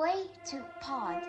Play to pod.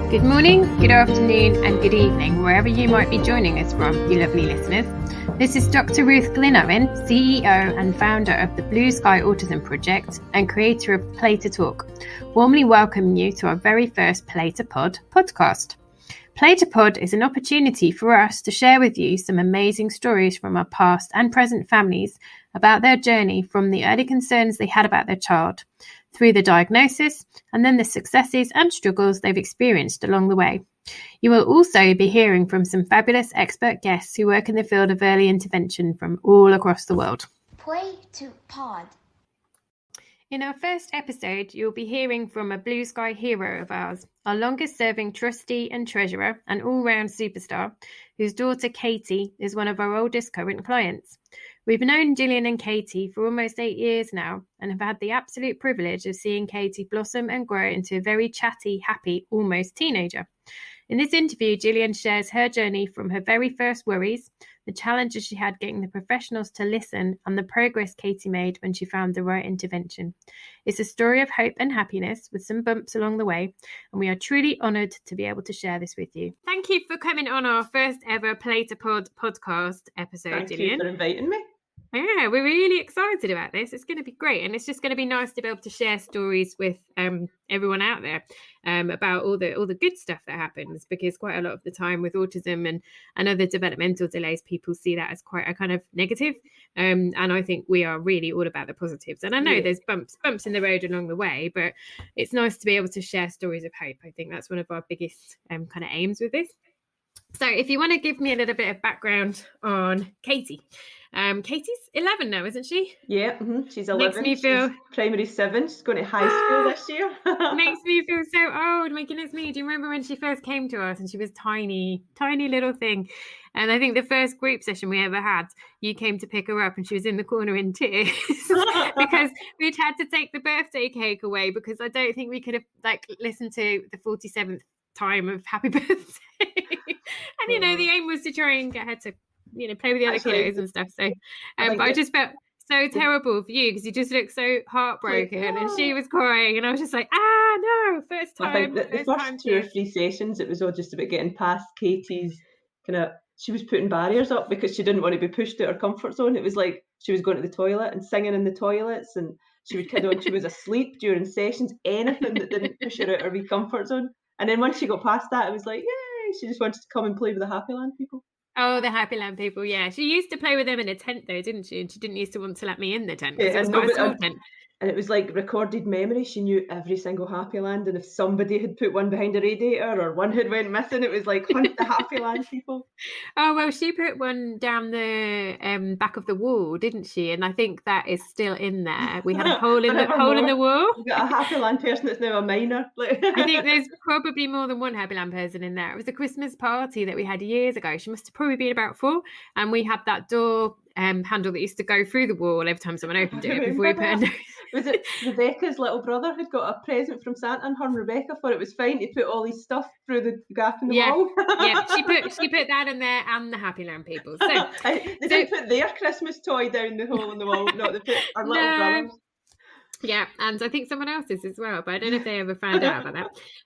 Good morning, good afternoon and good evening, wherever you might be joining us from, you lovely listeners. This is Dr. Ruth Glynn-Owen, CEO and founder of the Blue Sky Autism Project and creator of Play to Talk, warmly welcoming you to our very first Play to Pod podcast. Play to Pod is an opportunity for us to share with you some amazing stories from our past and present families about their journey from the early concerns they had about their child, through the diagnosis, and then the successes and struggles they've experienced along the way. You will also be hearing from some fabulous expert guests who work in the field of early intervention from all across the world. Play to pod. In our first episode, you'll be hearing from a Blue Sky hero of ours, our longest-serving trustee and treasurer and all-round superstar, whose daughter Katie is one of our oldest current clients. We've known Gillian and Katie for almost 8 years now and have had the absolute privilege of seeing Katie blossom and grow into a very chatty, happy, almost teenager. In this interview, Gillian shares her journey from her very first worries, the challenges she had getting the professionals to listen, and the progress Katie made when she found the right intervention. It's a story of hope and happiness with some bumps along the way, and we are truly honoured to be able to share this with you. Thank you for coming on our first ever Play to Pod podcast episode, Gillian. Thank you for inviting me. Yeah, we're really excited about this. It's going to be great. And it's just going to be nice to be able to share stories with everyone out there about all the good stuff that happens, because quite a lot of the time with autism and other developmental delays, people see that as quite a kind of negative. And I think we are really all about the positives. And I know there's bumps in the road along the way, but it's nice to be able to share stories of hope. I think that's one of our biggest kind of aims with this. So if you want to give me a little bit of background on Katie. Katie's 11 now, isn't she? Yeah, she's 11. Makes me feel... She's primary 7. She's going to high school this year. Makes me feel so old. My goodness me. Do you remember when she first came to us and she was tiny little thing? And I think the first group session we ever had, you came to pick her up and she was in the corner in tears because we'd had to take the birthday cake away because I don't think we could have listened to the 47th time of happy birthday. And the aim was to try and get her to play with the other kiddos and stuff. So but I just felt so terrible for you because you just looked so heartbroken and she was crying and I was just like, no, first time. I think the first 2 or 3 sessions, it was all just about getting past Katie's she was putting barriers up because she didn't want to be pushed out her comfort zone. It was like she was going to the toilet and singing in the toilets, and she would kid on she was asleep during sessions, anything that didn't push her out her wee comfort zone. And then once she got past that, it was like, yay, she just wanted to come and play with the Happy Land people. Oh, the Happy Land people, yeah. She used to play with them in a tent though, didn't she? And she didn't used to want to let me in the tent because it was quite a small tent. And it was like recorded memory. She knew every single Happy Land, and if somebody had put one behind a radiator or one had went missing, it was like hunt the Happy Land people. Oh well, she put one down the back of the wall, didn't she? And I think that is still in there. We had a hole in the wall. We got a Happy Land person that's now a minor. I think there's probably more than one Happy Land person in there. It was a Christmas party that we had years ago. She must have probably been about 4, and we had that door handle that used to go through the wall every time someone opened it before we put a note. Was it Rebecca's little brother had got a present from Santa, and her and Rebecca thought it was fine to put all his stuff through the gap in the wall? Yeah, she put that in there and the Happy Land people. So they didn't put their Christmas toy down the hole in the wall. No, they put our little brothers. Yeah, and I think someone else's as well, but I don't know if they ever found out about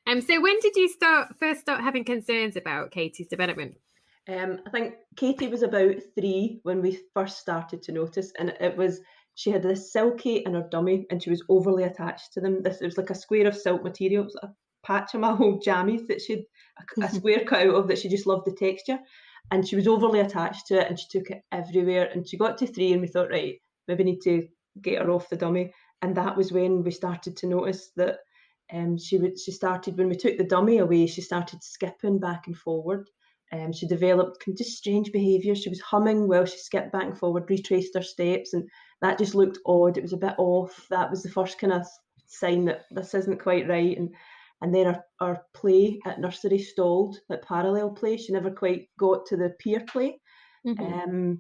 that. So when did you first start having concerns about Katie's development? I think Katie was about 3 when we first started to notice, and she had this silky in her dummy and she was overly attached to them. It was like a square of silk material. It was a patch of my old jammies that she'd a square cut out of that she just loved the texture. And she was overly attached to it, and she took it everywhere. And she got to 3, and we thought, right, maybe need to get her off the dummy. And that was when we started to notice that she started, when we took the dummy away, she started skipping back and forward. She developed just strange behaviour. She was humming while she skipped back and forward, retraced her steps, and that just looked odd. It was a bit off. That was the first kind of sign that this isn't quite right. And then our play at nursery stalled, like parallel play. She never quite got to the peer play. And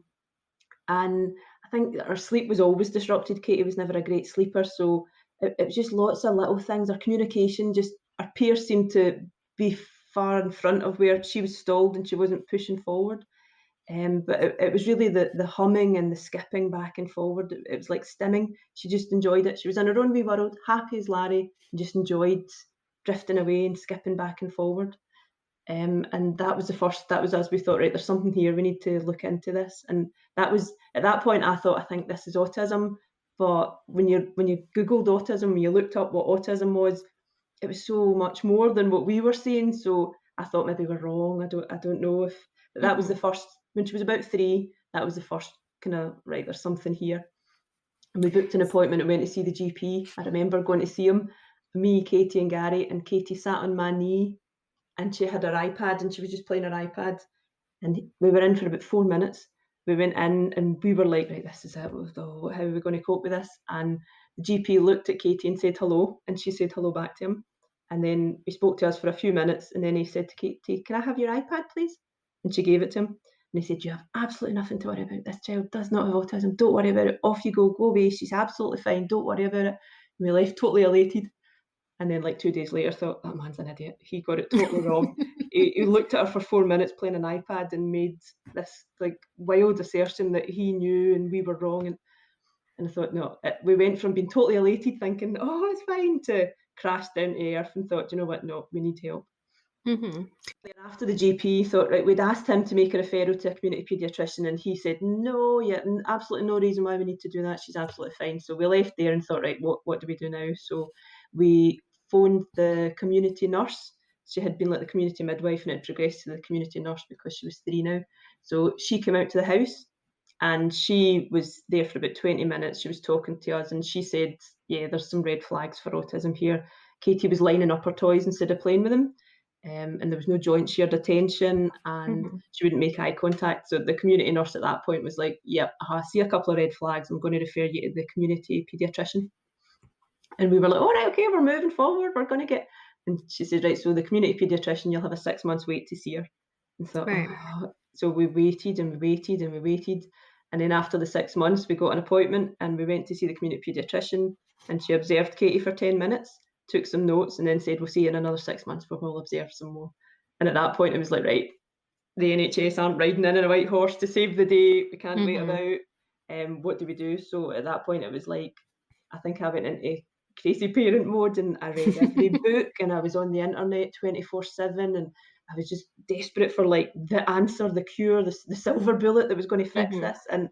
I think her sleep was always disrupted. Katie was never a great sleeper, so it was just lots of little things. Our communication, just our peers seemed to be far in front of where she was stalled and she wasn't pushing forward. But it was really the humming and the skipping back and forward. It was like stimming. She just enjoyed it. She was in her own wee world, happy as Larry, and just enjoyed drifting away and skipping back and forward. And that was as we thought, right, there's something here, we need to look into this. And that was, at that point, I thought, I think this is autism. But when you Googled autism, when you looked up what autism was, it was so much more than what we were seeing. So I thought maybe we're wrong. I don't know if that was the first, when she was about 3, that was the first kind of, right, there's something here. And we booked an appointment and went to see the GP. I remember going to see him, me, Katie and Gary, and Katie sat on my knee and she had her iPad and she was just playing her iPad. And we were in for about 4 minutes. We went in and we were like, right, this is it. Oh, how are we going to cope with this? And the GP looked at Katie and said hello, and she said hello back to him. And then he spoke to us for a few minutes, and then he said to Katie, can I have your iPad, please? And she gave it to him. And he said, you have absolutely nothing to worry about. This child does not have autism. Don't worry about it. Off you go away. She's absolutely fine. Don't worry about it. And we left totally elated. And then like 2 days later, thought, that man's an idiot. He got it totally wrong. He looked at her for 4 minutes playing an iPad and made this like wild assertion that he knew and we were wrong. And I thought, no, we went from being totally elated thinking, oh, it's fine, to crash down to earth and thought, you know what, no, we need help. After the GP, thought, right, we'd asked him to make a referral to a community paediatrician, and he said, no, yeah, absolutely no reason why we need to do that. She's absolutely fine. So we left there and thought, right, what do we do now? So we phoned the community nurse. She had been like the community midwife and it progressed to the community nurse because she was 3 now. So she came out to the house and she was there for about 20 minutes. She was talking to us and she said, yeah, there's some red flags for autism here. Katie was lining up her toys instead of playing with them. And there was no joint shared attention, and she wouldn't make eye contact. So the community nurse at that point was like, yep, I see a couple of red flags. I'm going to refer you to the community paediatrician. And we were like, all right, okay, we're moving forward. We're going to get... And she said, right, so the community paediatrician, you'll have a 6 months wait to see her. And thought, right. So we waited and we waited and we waited. And then after the 6 months, we got an appointment and we went to see the community paediatrician, and she observed Katie for 10 minutes, took some notes, and then said, we'll see you in another 6 months, but we'll observe some more. And at that point, it was like, right, the NHS aren't riding in on a white horse to save the day. We can't wait about. What do we do? So at that point, it was like, I think I went into crazy parent mode and I read every book and I was on the internet 24/7 and I was just desperate for like the answer, the cure, the silver bullet that was going to fix this. And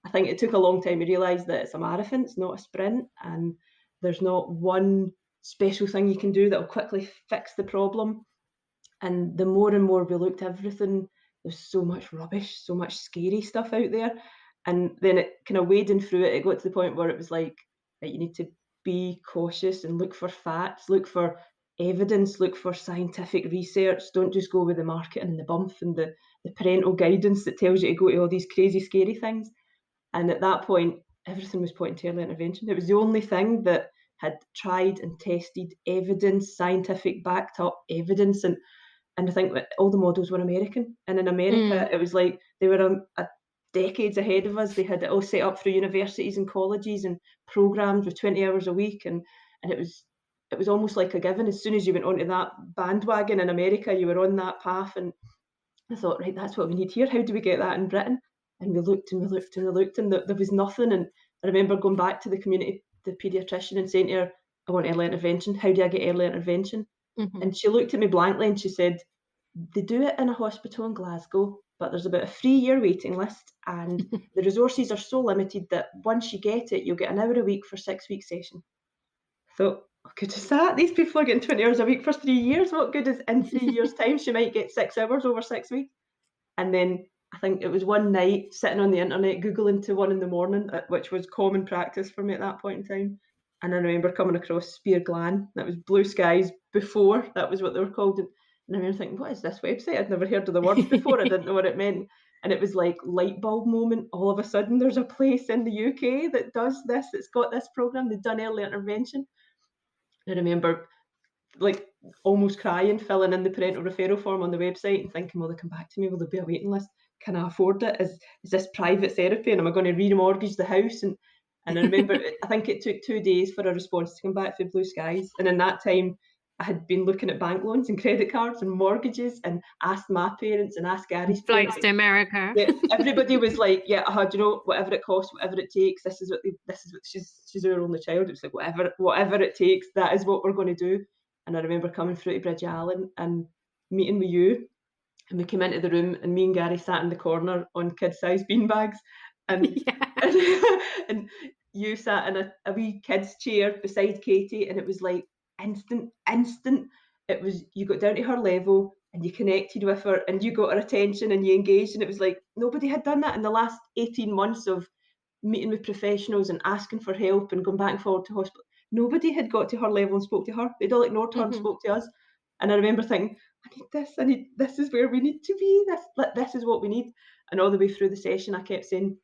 I think it took a long time to realise that it's a marathon, it's not a sprint, and there's not one special thing you can do that will quickly fix the problem. And the more and more we looked at everything, there's so much rubbish, so much scary stuff out there. And then it kind of wading through it, it got to the point where it was like, right, you need to be cautious and look for facts, look for evidence, look for scientific research. Don't just go with the marketing and the bump and the parental guidance that tells you to go to all these crazy, scary things. And at that point, everything was pointing to early intervention. It was the only thing that had tried and tested evidence, scientific backed up evidence. And I think that all the models were American. And in America, it was like they were decades ahead of us. They had it all set up through universities and colleges and programs with 20 hours a week. And it was almost like a given. As soon as you went onto that bandwagon in America, you were on that path. And I thought, right, that's what we need here. How do we get that in Britain? And we looked and we looked and we looked, and there was nothing. And I remember going back to the paediatrician and saying to her, I want early intervention. How do I get early intervention? And she looked at me blankly and she said, they do it in a hospital in Glasgow, but there's about a 3-year waiting list, and the resources are so limited that once you get it, you'll get an hour a week for 6-week session. I thought, what good is that? These people are getting 20 hours a week for 3 years. What good is in 3 years' time she might get 6 hours over 6 weeks? And then I think it was one night sitting on the internet, Googling to 1 a.m, which was common practice for me at that point in time. And I remember coming across Spear Glan. That was Blue Skies before. That was what they were called. And I remember thinking, what is this website? I'd never heard of the words before. I didn't know what it meant. And it was like light bulb moment. All of a sudden, there's a place in the UK that does this. It's got this program. They've done early intervention. I remember like almost crying, filling in the parental referral form on the website and thinking, will they come back to me? Will there be a waiting list? Can I afford it? Is this private therapy? And am I going to remortgage the house? And I remember, I think it took 2 days for a response to come back for Blue Skies. And in that time, I had been looking at bank loans and credit cards and mortgages and asked my parents and asked Gary's Flights parents. to America. Yeah, everybody was like, yeah, do you know, whatever it costs, whatever it takes, this is what she's our only child. It was like, whatever it takes, that is what we're going to do. And I remember coming through to Bridge Allen and meeting with you. And we came into the room and me and Gary sat in the corner on kid-sized beanbags. And, and you sat in a wee kid's chair beside Katie, and it was like instant. It was, you got down to her level and you connected with her and you got her attention and you engaged, and it was like nobody had done that in the last 18 months of meeting with professionals and asking for help and going back and forward to hospital. Nobody had got to her level and spoke to her. They'd all ignored her and spoke to us. And I remember thinking, this is where we need to be. This is what we need. And all the way through the session, I kept saying,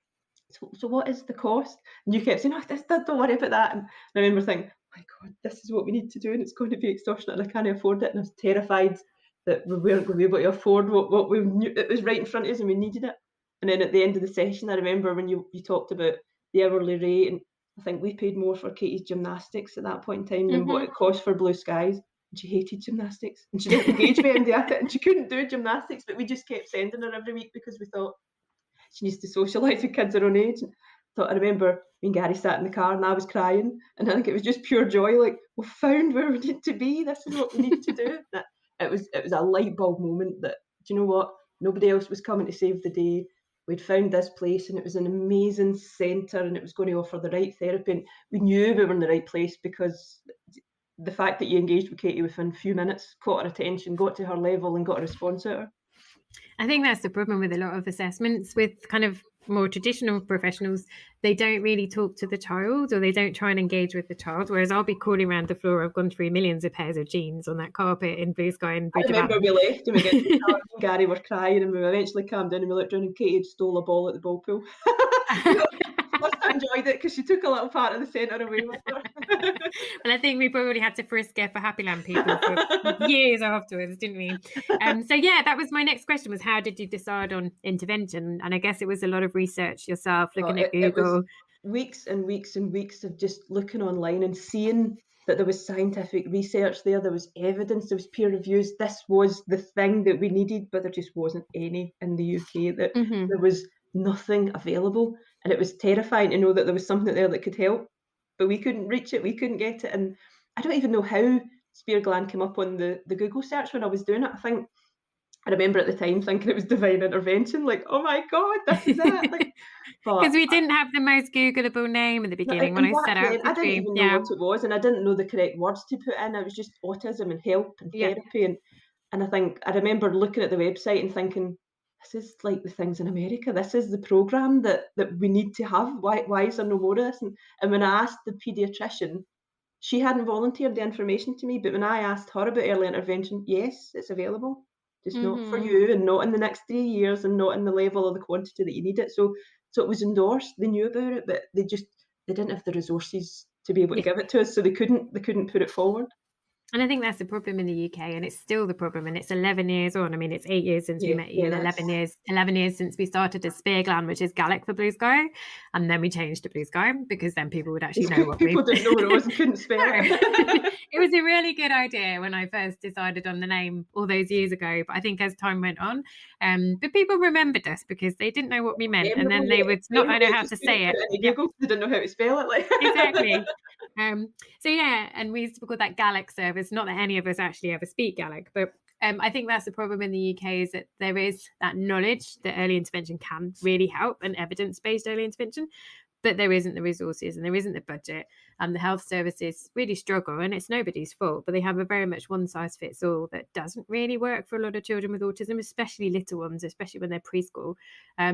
so what is the cost? And you kept saying, don't worry about that. And I remember thinking, oh my God, this is what we need to do, and it's going to be extortionate, and I can't afford it. And I was terrified that we weren't going to be able to afford what we knew. It was right in front of us and we needed it. And then at the end of the session, I remember when you talked about the hourly rate, and I think we paid more for Katie's gymnastics at that point in time than what it cost for Blue Skies. And she hated gymnastics, and she didn't engage with MD at it, and she couldn't do gymnastics, but we just kept sending her every week because we thought she needs to socialise with kids her own age. I remember me and Gary sat in the car and I was crying, and I think it was just pure joy, like, we've found where we need to be, this is what we need to do. It was a light bulb moment that, do you know what, nobody else was coming to save the day. We'd found this place and it was an amazing centre and it was going to offer the right therapy, and we knew we were in the right place because the fact that you engaged with Katie within a few minutes, caught her attention, got to her level and got a response out of her. I think that's the problem with a lot of assessments with kind of more traditional professionals. They don't really talk to the child, or they don't try and engage with the child, whereas I'll be crawling around the floor. I've gone through millions of pairs of jeans on that carpet in Blue Sky and Bridge. I remember we left and we get to the car and Gary were crying, and we eventually calmed down and we looked around and Katie had stole a ball at the ball pool. Must have enjoyed it because she took a little part of the centre away with her. Well, I think we probably had to frisk her for Happy Land people for years afterwards, didn't we? So yeah, that was my next question, was how did you decide on intervention? And I guess it was a lot of research yourself, looking at Google. It was weeks and weeks and weeks of just looking online and seeing that there was scientific research there was evidence, there was peer reviews. This was the thing that we needed, but there just wasn't any in the UK. That there was nothing available, and it was terrifying to know that there was something there that could help, but we couldn't reach it, we couldn't get it. And I don't even know how Spear Glan came up on the Google search when I was doing it. I remember at the time thinking it was divine intervention, like, oh my God, this is it. Because we didn't have the most Googleable name in the beginning when I set out. I didn't even know what it was, and I didn't know the correct words to put in. It was just autism and help and therapy. And I remember looking at the website and thinking, this is like the things in America. This is the program that we need to have. Why is there no more of this? And when I asked the paediatrician, she hadn't volunteered the information to me, but when I asked her about early intervention, yes, it's available. Just not for you, and not in the next 3 years, and not in the level or the quantity that you need it. So it was endorsed. They knew about it, but they didn't have the resources to be able to give it to us, so they couldn't put it forward. And I think that's the problem in the UK, and it's still the problem, and it's 11 years on. I mean, it's 8 years since we met you, and 11 years since we started as Spear Glan, which is Gaelic for Blue Sky, and then we changed to Blue Sky because then people would actually know what people didn't know what it was and couldn't spell it. It was a really good idea when I first decided on the name all those years ago, but I think as time went on, but people remembered us because they didn't know what we meant, and then they would not know how to say it. They didn't know how to spell it. Like exactly. So yeah, and we used to call that Gaelic service. Not that any of us actually ever speak Gaelic, but I think that's the problem in the UK, is that there is that knowledge that early intervention can really help, and evidence-based early intervention, but there isn't the resources and there isn't the budget, and the health services really struggle, and it's nobody's fault, but they have a very much one size fits all that doesn't really work for a lot of children with autism, especially little ones, especially when they're preschool,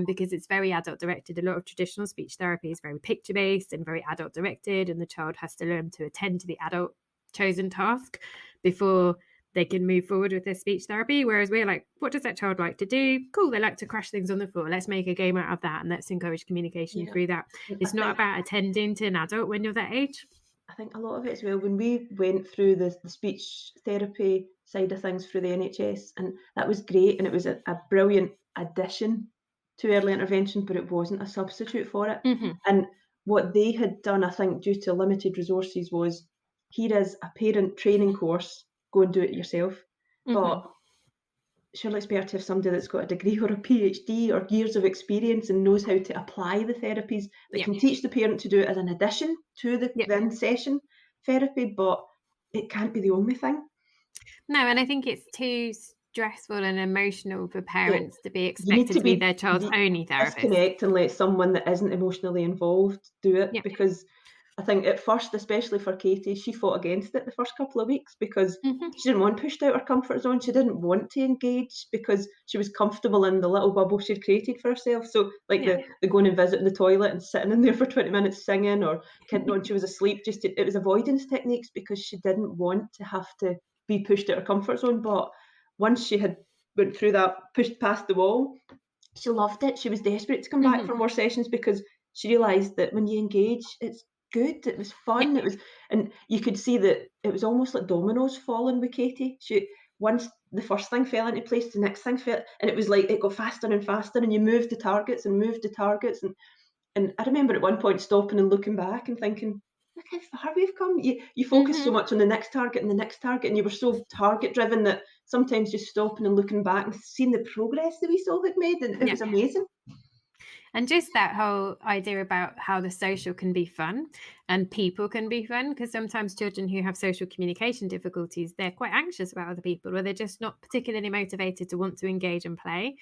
because it's very adult directed. A lot of traditional speech therapy is very picture based and very adult directed, and the child has to learn to attend to the adult chosen task before they can move forward with their speech therapy. Whereas we're like, what does that child like to do? Cool, they like to crash things on the floor. Let's make a game out of that, and let's encourage communication through that. It's not about attending to an adult when you're that age. I think a lot of it as well, when we went through the speech therapy side of things through the NHS, and that was great, and it was a brilliant addition to early intervention, but it wasn't a substitute for it. And what they had done, I think, due to limited resources, was here is a parent training course, go and do it yourself. But surely it's better to have somebody that's got a degree or a PhD or years of experience and knows how to apply the therapies that can teach the parent to do it as an addition to the in-session therapy, but it can't be the only thing. No, and I think it's too stressful and emotional for parents to be expected to be their child's only therapist. Disconnect and let someone that isn't emotionally involved do it, because I think at first, especially for Katie, she fought against it the first couple of weeks because she didn't want pushed out her comfort zone. She didn't want to engage because she was comfortable in the little bubble she'd created for herself. So like the going and visiting the toilet and sitting in there for 20 minutes singing, or when she was asleep, it was avoidance techniques because she didn't want to have to be pushed out her comfort zone. But once she had went through that, pushed past the wall, she loved it. She was desperate to come back for more sessions because she realised that when you engage, it's good, it was fun, it was, and you could see that it was almost like dominoes falling with Katie. Once the first thing fell into place, the next thing fell, and it was like it got faster and faster, and you moved the targets, and I remember at one point stopping and looking back and thinking, look how far we've come. You focus so much on the next target and the next target, and you were so target driven that sometimes just stopping and looking back and seeing the progress that we still had made, and it was amazing. And just that whole idea about how the social can be fun and people can be fun, because sometimes children who have social communication difficulties, they're quite anxious about other people, or they're just not particularly motivated to want to engage and play.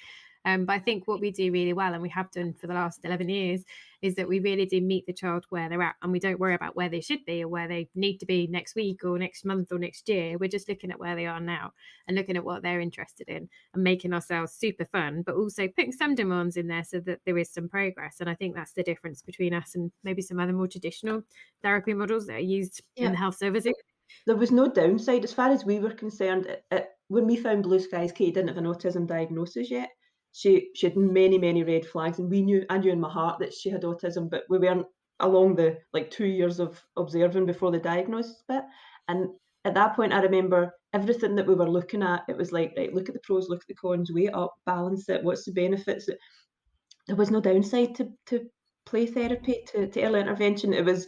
But I think what we do really well, and we have done for the last 11 years, is that we really do meet the child where they're at, and we don't worry about where they should be or where they need to be next week or next month or next year. We're just looking at where they are now and looking at what they're interested in and making ourselves super fun, but also putting some demands in there so that there is some progress. And I think that's the difference between us and maybe some other more traditional therapy models that are used in the health services. There was no downside as far as we were concerned. When we found Blue Skies, Katie didn't have an autism diagnosis yet. She had many red flags, and I knew in my heart that she had autism, but we weren't along the 2 years of observing before the diagnosis bit. And at that point, I remember everything that we were looking at, it was like, right, look at the pros, look at the cons, weigh it up, balance it, what's the benefits. There was no downside to play therapy, to early intervention. It was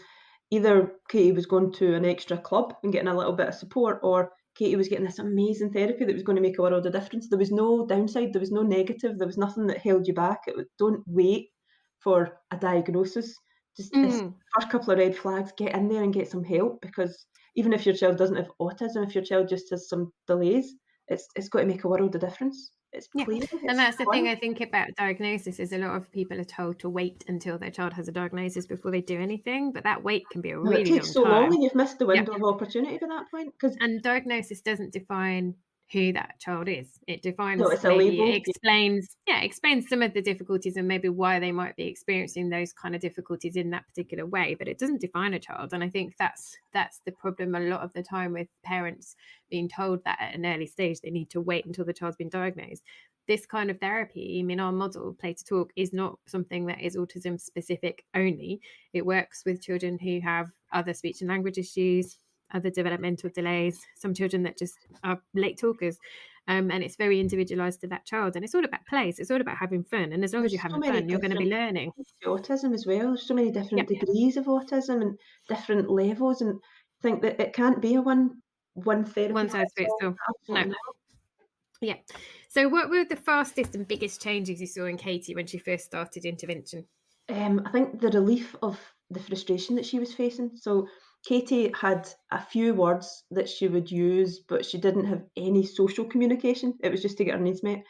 either Katie was going to an extra club and getting a little bit of support, or Katie was getting this amazing therapy that was going to make a world of difference. There was no downside, there was no negative, there was nothing that held you back. Don't wait for a diagnosis. Just this first couple of red flags, get in there and get some help, because even if your child doesn't have autism, if your child just has some delays, it's got to make a world of difference. It's clear. And that's the thing I think about diagnosis, is a lot of people are told to wait until their child has a diagnosis before they do anything, but that wait can be a really long time. It takes so long, and you've missed the window of opportunity by that point. And diagnosis doesn't define who that child is. It defines, it's a label. explains some of the difficulties and maybe why they might be experiencing those kind of difficulties in that particular way, but it doesn't define a child. And I think that's the problem a lot of the time with parents being told that at an early stage they need to wait until the child's been diagnosed. This kind of therapy, I mean, our model, Play to Talk, is not something that is autism specific only. It works with children who have other speech and language issues, other developmental delays, some children that just are late talkers, and it's very individualized to that child. And it's all about play. It's all about having fun, and as long as you're having fun, you're going to be learning. Autism as well. There's so many different degrees of autism and different levels, and I think that it can't be a one therapy. One size fits all. No. Yeah. So what were the fastest and biggest changes you saw in Katie when she first started intervention? I think the relief of the frustration that she was facing. So Katie had a few words that she would use, but she didn't have any social communication. It was just to get her needs met.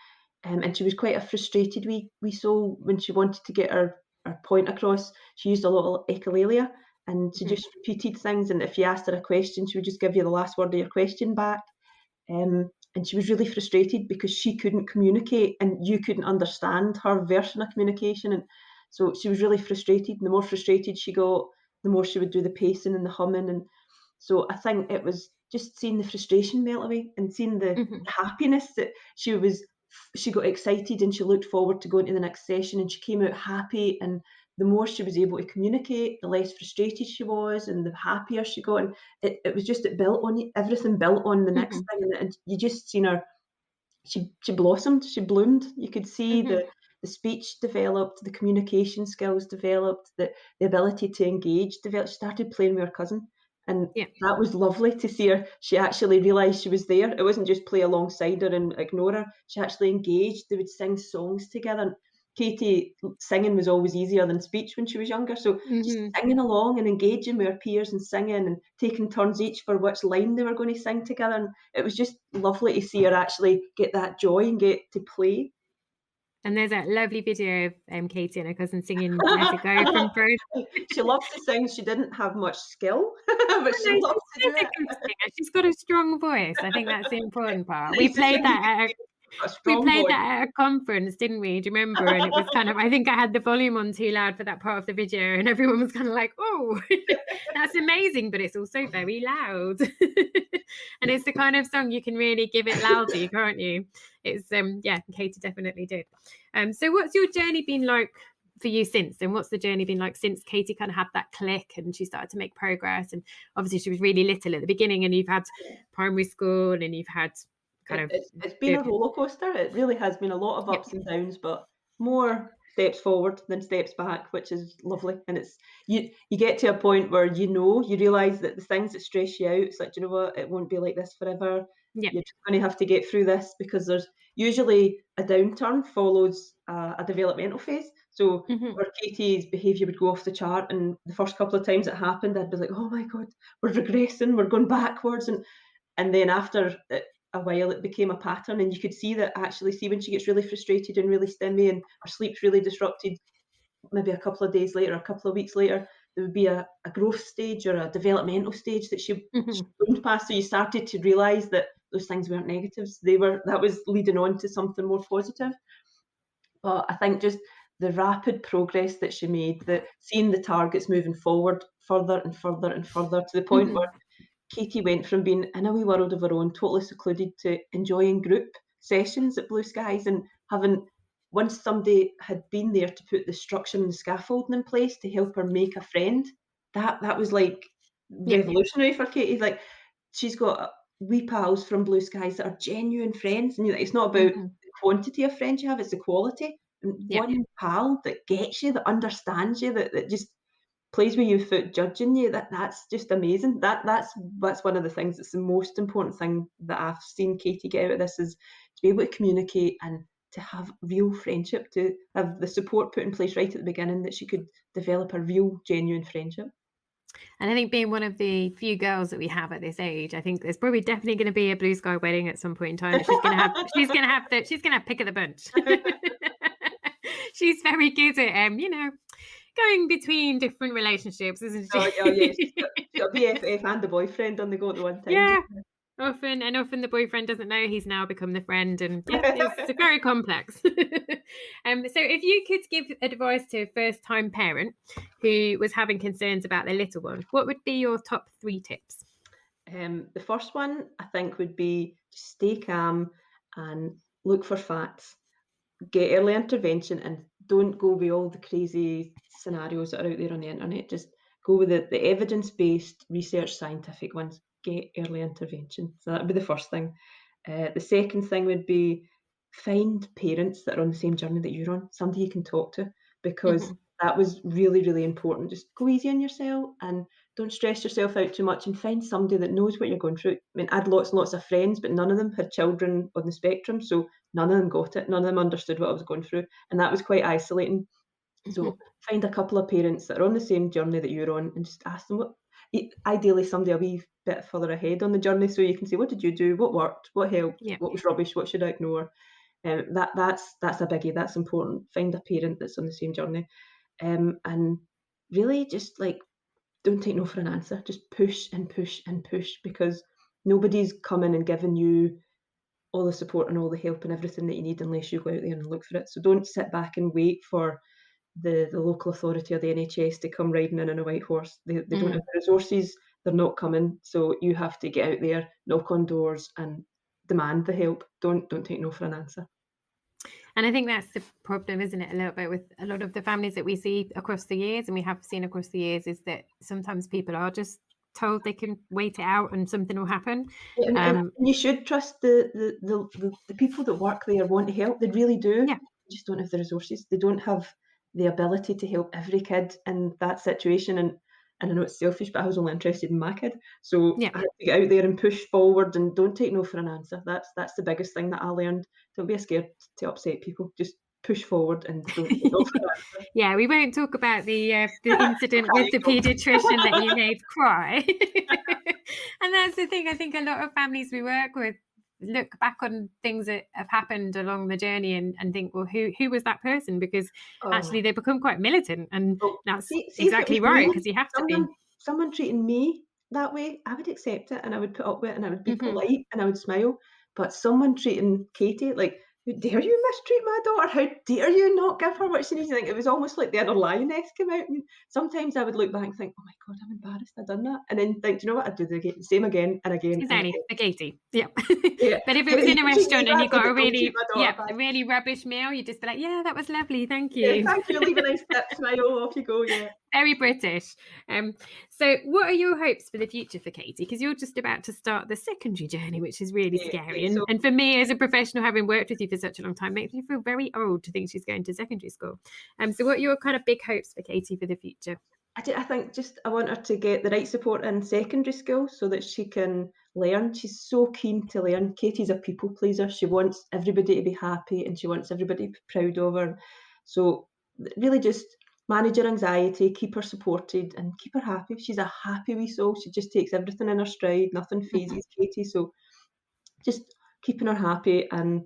And she was quite a frustrated wee soul when she wanted to get her her point across. She used a lot of echolalia, and she just repeated things. And if you asked her a question, she would just give you the last word of your question back. And she was really frustrated because she couldn't communicate and you couldn't understand her version of communication. And so she was really frustrated. And the more frustrated she got, the more she would do the pacing and the humming. And so I think it was just seeing the frustration melt away and seeing the happiness that she got excited and she looked forward to going to the next session, and she came out happy. And the more she was able to communicate, the less frustrated she was and the happier she got. And it was just, it built on everything built on the next thing. And you just seen her, she blossomed, she bloomed. You could see the speech developed, the communication skills developed, the ability to engage developed. She started playing with her cousin, and that was lovely to see her. She actually realised she was there. It wasn't just play alongside her and ignore her. She actually engaged. They would sing songs together. Katie, singing was always easier than speech when she was younger, so just singing along and engaging with her peers and singing and taking turns each for which line they were going to sing together. And it was just lovely to see her actually get that joy and get to play. And there's that lovely video of Katie and her cousin singing Let It Go from Frozen. She loved to sing. She didn't have much skill, but she loved to do it. She's got a strong voice. I think that's the important part. We played that at a conference, didn't we? Do you remember? And it was kind of, I think I had the volume on too loud for that part of the video, and everyone was kind of like, oh, that's amazing, but it's also very loud. And it's the kind of song you can really give it loudly, can't you? It's Katie definitely did. So what's your journey been like for you since? And what's the journey been like since Katie kind of had that click and she started to make progress? And obviously she was really little at the beginning, and you've had primary school, and you've had it's been a roller coaster. It really has been a lot of ups and downs, but more steps forward than steps back, which is lovely. And it's you get to a point where you realise that the things that stress you out, it's like, you know what, it won't be like this forever. You're just going to have to get through this, because there's usually a downturn follows a developmental phase. So where Katie's behaviour would go off the chart, and the first couple of times it happened, I'd be like, oh my God, we're regressing, we're going backwards. And then after a while, it became a pattern, and you could see that actually, when she gets really frustrated and really stimmy and her sleep's really disrupted, maybe a couple of days later, a couple of weeks later, there would be a growth stage or a developmental stage that she bloomed past. So you started to realise that those things weren't negatives. That was leading on to something more positive. But I think just the rapid progress that she made, seeing the targets moving forward further and further and further, to the point where Katie went from being in a wee world of her own, totally secluded, to enjoying group sessions at Blue Skies, and having, once somebody had been there to put the structure and the scaffolding in place to help her make a friend, that was like revolutionary for Katie. Like, she's got wee pals from Blue Skies that are genuine friends, and it's not about the quantity of friends you have, it's the quality. And one pal that gets you, that understands you, that just plays with you without judging you, that's just amazing. That's one of the things that's the most important thing that I've seen Katie get out of this, is to be able to communicate and to have real friendship, to have the support put in place right at the beginning, that she could develop a real, genuine friendship. And I think, being one of the few girls that we have at this age, I think there's probably definitely going to be a Blue Sky wedding at some point in time. She's going to have pick of the bunch. She's very good at going between different relationships, isn't she? Oh yeah, she's got a BFF and a boyfriend on the go at one time. Yeah, often the boyfriend doesn't know he's now become the friend, and it's very complex. So if you could give advice to a first-time parent who was having concerns about their little one, what would be your top 3 tips? The first one, I think, would be just stay calm and look for facts. Get early intervention, and don't go with all the crazy scenarios that are out there on the internet. Just go with the evidence-based, research, scientific ones. Get early intervention. So that would be the first thing. The second thing would be find parents that are on the same journey that you're on, somebody you can talk to, because that was really, really important. Just go easy on yourself and don't stress yourself out too much, and find somebody that knows what you're going through. I mean, I had lots and lots of friends, but none of them had children on the spectrum, so none of them got it. None of them understood what I was going through, and that was quite isolating. So find a couple of parents that are on the same journey that you're on, and just ask them ideally somebody a wee bit further ahead on the journey, so you can say, what did you do? What worked? What helped? What was rubbish? What should I ignore? That's a biggie. That's important. Find a parent that's on the same journey. and really just like don't take no for an answer. Just push and push and push, because nobody's coming and giving you all the support and all the help and everything that you need unless you go out there and look for it. So don't sit back and wait for the local authority or the NHS to come riding in on a white horse. They don't have the resources, they're not coming. So you have to get out there, knock on doors and demand the help. Don't take no for an answer. And I think that's the problem, isn't it, a little bit with a lot of the families that we see across the years, and we have seen across the years, is that sometimes people are just told they can wait it out and something will happen. Yeah, and you should trust the people that work there want to help. They really do. Yeah. They just don't have the resources. They don't have the ability to help every kid in that situation. And I know it's selfish, but I was only interested in my kid. So Yeah. I had to get out there and push forward and don't take no for an answer. That's the biggest thing that I learned. Don't be scared to upset people. Just push forward and don't take no for an answer. Yeah, we won't talk about the incident with the paediatrician that you made cry. And that's the thing. I think a lot of families we work with look back on things that have happened along the journey and think, well, who was that person? Because actually they become quite militant, and that's see exactly if it was right, me, because you have to be. someone treating me that way, I would accept it and I would put up with it and I would be Mhm. polite and I would smile. But someone treating Katie like, how dare you mistreat my daughter? How dare you not give her what she needs? It was almost like the inner lioness came out. And sometimes I would look back and think, oh my God, I'm embarrassed I've done that. And then think, do you know what? I'd do the same again and again. And Exactly, again. for Katie. Yeah. Yeah. But if it was in a restaurant and you got a really really rubbish meal, you'd just be like, yeah, that was lovely, thank yeah, you. thank you, leave a nice tip, smile, off you go, yeah. Very British. So what are your hopes for the future for Katie? Because you're just about to start the secondary journey, which is really scary. So And for me as a professional, having worked with you for such a long time, makes me feel very old to think she's going to secondary school. So what are your kind of big hopes for Katie for the future? I think just I want her to get the right support in secondary school so that she can learn. She's so keen to learn. Katie's a people pleaser. She wants everybody to be happy and she wants everybody to be proud of her. So really just manage her anxiety, keep her supported and keep her happy. She's a happy wee soul. She just takes everything in her stride. Nothing phases Katie. So just keeping her happy. And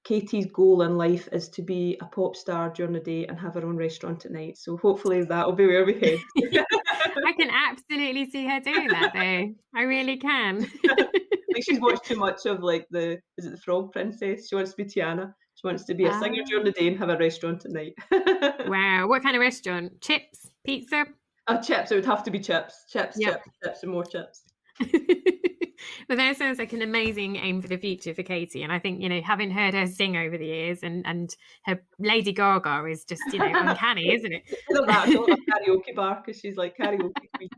Katie's goal in life is to be a pop star during the day and have her own restaurant at night. So hopefully that'll be where we head. I can absolutely see her doing that, though. I really can. I think she's watched too much of like is it the Frog Princess? She wants to be Tiana. She wants to be a singer during the day and have a restaurant at night. Wow. What kind of restaurant? Chips? Pizza? Chips. It would have to be chips. Chips, Yep. chips, and more chips. Well, that sounds like an amazing aim for the future for Katie. And I think, having heard her sing over the years and her Lady Gaga is just, uncanny, isn't it? Isn't that a karaoke bar? Because she's like karaoke queen.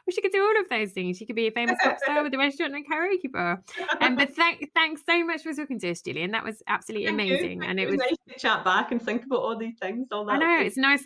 Well, she could do all of those things. She could be a famous pop star with a restaurant and a karaoke bar. But thanks so much for talking to us, Julian. That was absolutely amazing. And it was nice to chat back and think about all these things. All that. I know, it's nice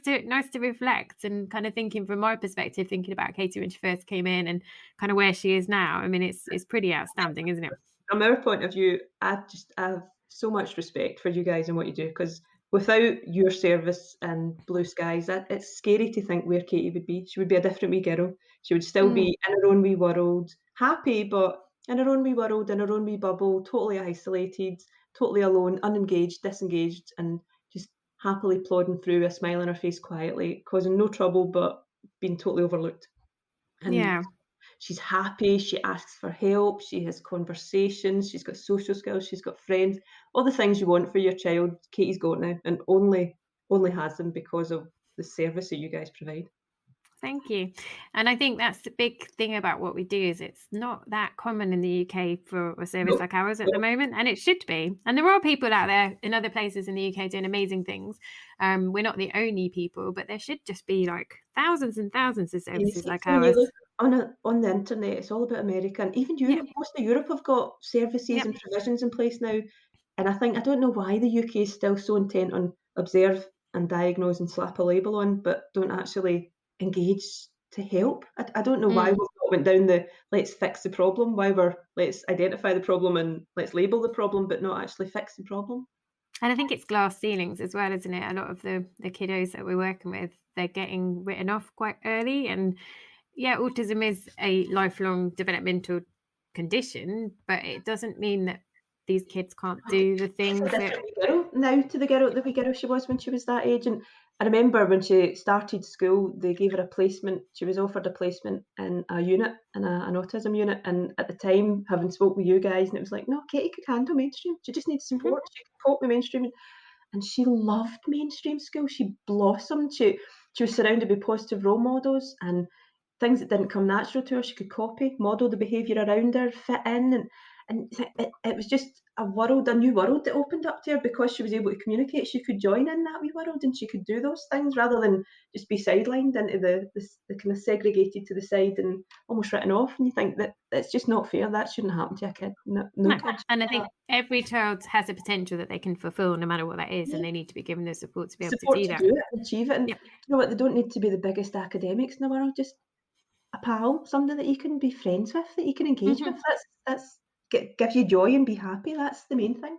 to reflect and kind of thinking from my perspective, thinking about Katie when she first came in and kind of where she is now. I mean, it's pretty outstanding, isn't it? From our point of view, I have so much respect for you guys and what you do, because without your service and blue skies, it's scary to think where Katie would be. She would be a different wee girl. She would still be in her own wee world, happy, but in her own wee world, in her own wee bubble, totally isolated, totally alone, unengaged, disengaged, and just happily plodding through, a smile on her face quietly, causing no trouble, but being totally overlooked. And Yeah. she's happy, she asks for help, she has conversations, she's got social skills, she's got friends, all the things you want for your child, Katie's got now, and only has them because of the service that you guys provide. Thank you. And I think that's the big thing about what we do is it's not that common in the UK for a service like ours at the moment, and it should be. And there are people out there in other places in the UK doing amazing things. We're not the only people, but there should just be like thousands and thousands of services like ours. On the internet, it's all about America, and even Europe. Most of Europe have got services and provisions in place now. And I don't know why the UK is still so intent on observe and diagnose and slap a label on, but don't actually engage to help. I don't know why we've not went down the let's fix the problem, let's identify the problem and let's label the problem, but not actually fix the problem. And I think it's glass ceilings as well, isn't it? A lot of the kiddos that we're working with, they're getting written off quite early. And yeah, autism is a lifelong developmental condition, but it doesn't mean that these kids can't do the things that Now to the wee girl she was when she was that age, and I remember when she started school, they gave her a placement. She was offered a placement in a unit, in an autism unit. And at the time, having spoke with you guys, and it was like, no, Katie could handle mainstream. She just needs support. She could cope with mainstream. And she loved mainstream school. She blossomed. She was surrounded by positive role models and things that didn't come natural to her. She could copy, model the behaviour around her, fit in, and it was just a new world that opened up to her because she was able to communicate. She could join in that wee world, and she could do those things rather than just be sidelined into the kind of segregated to the side and almost written off. And you think that it's just not fair. That shouldn't happen to a kid. No kid. And I think every child has a potential that they can fulfil, no matter what that is, and they need to be given the support to be able to do that. Do it and achieve it. And you know what? They don't need to be the biggest academics in the world. Just a pal, somebody that you can be friends with, that you can engage with. That's gives you joy and be happy. That's the main thing.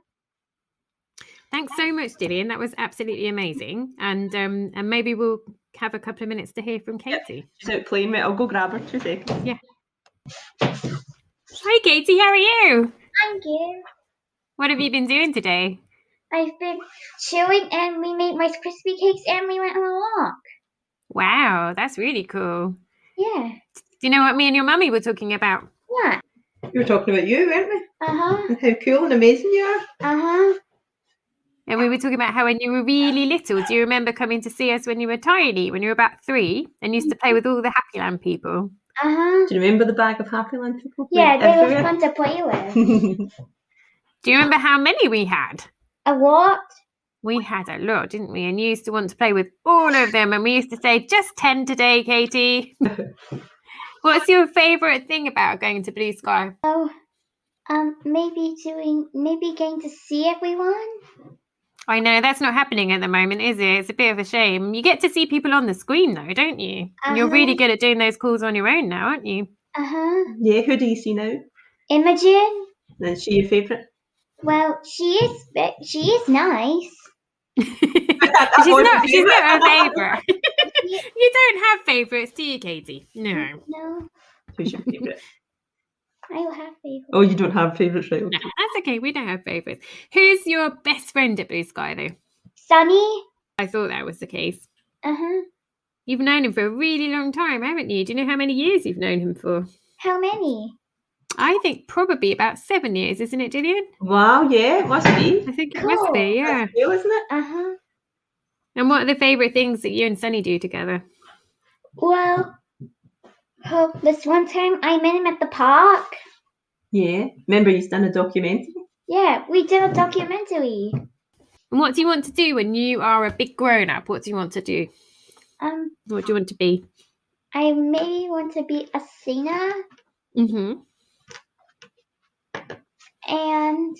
Thanks so much, Gillian. That was absolutely amazing. And maybe we'll have a couple of minutes to hear from Katie. Yep. She's out playing, mate. I'll go grab her 2 seconds. Yeah. Hi, Katie. How are you? I'm good. What have you been doing today? I've been chilling, and we made Rice Krispie cakes, and we went on a walk. Wow, that's really cool. Yeah. Do you know what me and your mummy were talking about? What? We were talking about you, weren't we? Uh-huh. How cool and amazing you are. Uh-huh. And we were talking about how when you were really little, do you remember coming to see us when you were tiny, when you were about 3, and used to play with all the Happy Land people? Uh-huh. Do you remember the bag of Happy Land people? Yeah, they were fun to play with. Do you remember how many we had? A what? We had a lot, didn't we? And you used to want to play with all of them, and we used to say, just 10 today, Katie. What's your favourite thing about going to Blue Sky? Oh, maybe getting to see everyone. I know, that's not happening at the moment, is it? It's a bit of a shame. You get to see people on the screen, though, don't you? Uh-huh. You're really good at doing those calls on your own now, aren't you? Uh-huh. Yeah, who do you see now? Imogen. And is she your favourite? Well, she is nice. She's not a favourite. You don't have favourites, do you, Katie? No. No. Who's your favourite? I don't have favorites. Oh, you don't have favourites, right? No, that's okay. We don't have favourites. Who's your best friend at Blue Sky, though? Sunny. I thought that was the case. Uh-huh. You've known him for a really long time, haven't you? Do you know how many years you've known him for? How many? I think probably about 7 years, isn't it, Julian? Wow, yeah, it must be. I think it must be, yeah. That's cool, isn't it? Uh-huh. And what are the favourite things that you and Sunny do together? Well, this one time I met him at the park. Yeah. Remember he's done a documentary? Yeah, we did a documentary. And what do you want to do when you are a big grown-up? What do you want to do? What do you want to be? I maybe want to be a singer. Mm-hmm. And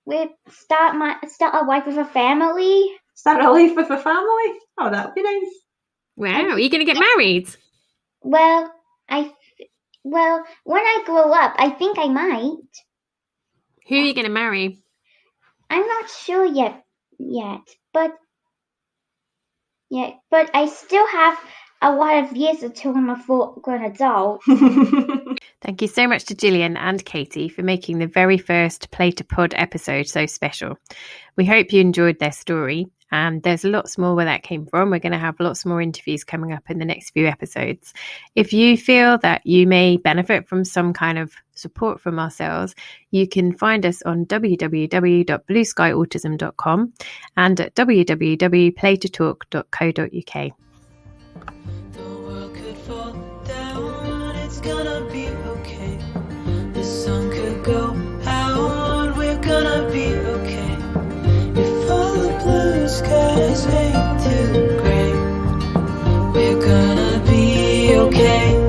we start a life with a family. Start a life with a family? Oh, that would be nice. Wow, are you going to get married? Well, when I grow up, I think I might. Who are you going to marry? I'm not sure yet, but I still have a lot of years until I'm a full-grown adult. Thank you so much to Gillian and Katie for making the very first Play to Pod episode so special. We hope you enjoyed their story, and there's lots more where that came from. We're going to have lots more interviews coming up in the next few episodes. If you feel that you may benefit from some kind of support from ourselves, you can find us on www.blueskyautism.com and at www.playtotalk.co.uk. The world could fall down, it's gonna be okay. The sun could go out, we're gonna be okay. If all the blue skies ain't too gray, we're gonna be okay.